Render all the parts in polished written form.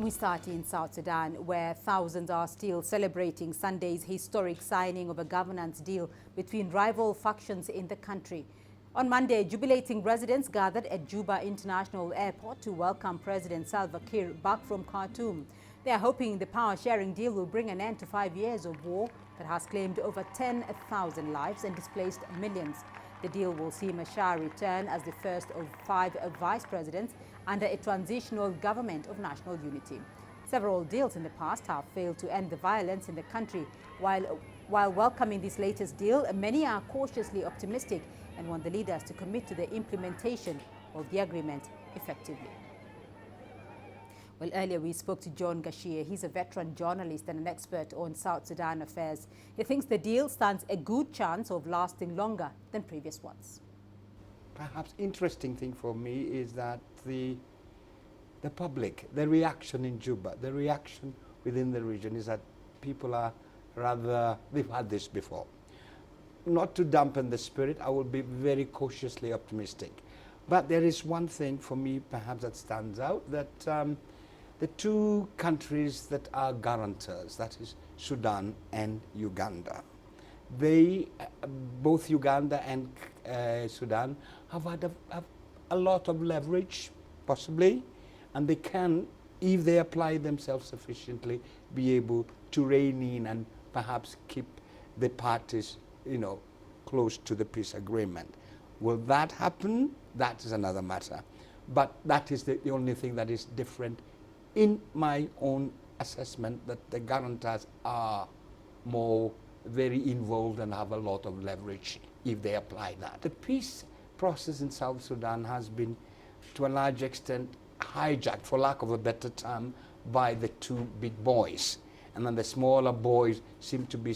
We start in South Sudan, where thousands are still celebrating Sunday's historic signing of a governance deal between rival factions in the country. On Monday, jubilating residents gathered at Juba International Airport to welcome President Salva Kiir back from Khartoum. They are hoping the power-sharing deal will bring an end to 5 years of war that has claimed over 10,000 lives and displaced millions. The deal will see Machar return as the first of 5 vice presidents under a transitional government of national unity. Several deals in the past have failed to end the violence in the country. While welcoming this latest deal, many are cautiously optimistic and want the leaders to commit to the implementation of the agreement effectively. Well, earlier we spoke to John Gashie. He's a veteran journalist and an expert on South Sudan affairs. He thinks the deal stands a good chance of lasting longer than previous ones. Perhaps interesting thing for me is that the public, the reaction in Juba, the reaction within the region is that people are rather, they've had this before. Not to dampen the spirit, I will be very cautiously optimistic. But there is one thing for me perhaps that stands out, that the two countries that are guarantors, that is Sudan and Uganda, they, both Uganda and Sudan, have had a lot of leverage, possibly, and they can, if they apply themselves sufficiently, be able to rein in and perhaps keep the parties, close to the peace agreement. Will that happen? That is another matter. But that is the only thing that is different in my own assessment, that the guarantors are more very involved and have a lot of leverage if they apply that. The peace process in South Sudan has been, to a large extent, hijacked, for lack of a better term, by the two big boys. And then the smaller boys seem to be,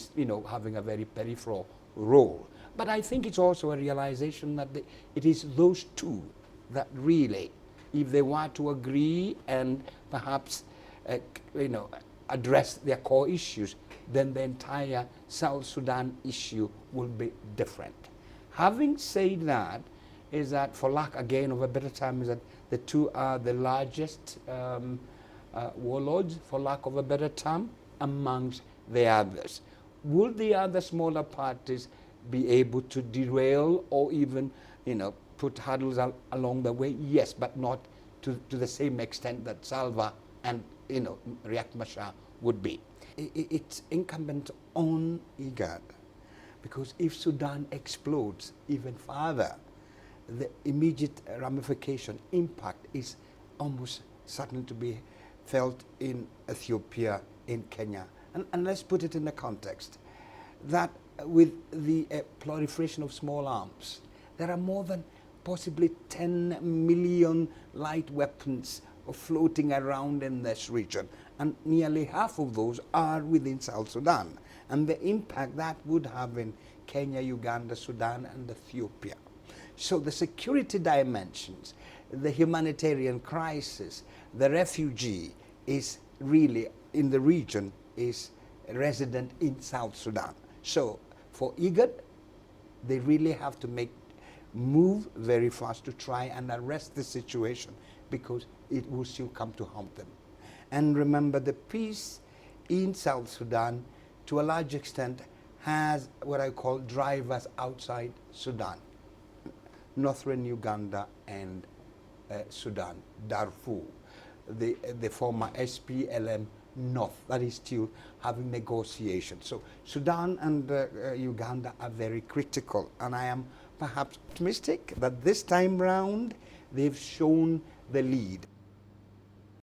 having a very peripheral role. But I think it's also a realization that it is those two that really, if they were to agree and perhaps, address their core issues, then the entire South Sudan issue will be different. Having said that, is that, for lack again of a better term, is that the two are the largest warlords, for lack of a better term, amongst the others. Will the other smaller parties be able to derail or even, put hurdles along the way? Yes, but not to the same extent that Salva and, Riekk Machar would be. It's incumbent on IGAD, because if Sudan explodes even further, the immediate ramification impact is almost certain to be felt in Ethiopia, in Kenya. And let's put it in the context that with the proliferation of small arms, there are more than possibly 10 million light weapons floating around in this region, and nearly half of those are within South Sudan. And the impact that would have in Kenya, Uganda, Sudan, and Ethiopia. So the security dimensions, the humanitarian crisis, the refugee is really in the region, is resident in South Sudan. So for IGAD, they really have to move very fast to try and arrest the situation, because it will still come to haunt them. And remember, the peace in South Sudan, to a large extent, has what I call drivers outside Sudan. Northern Uganda and Sudan, Darfur, the former SPLM North, that is still having negotiations. So Sudan and Uganda are very critical, and I am perhaps optimistic that this time round they've shown the lead.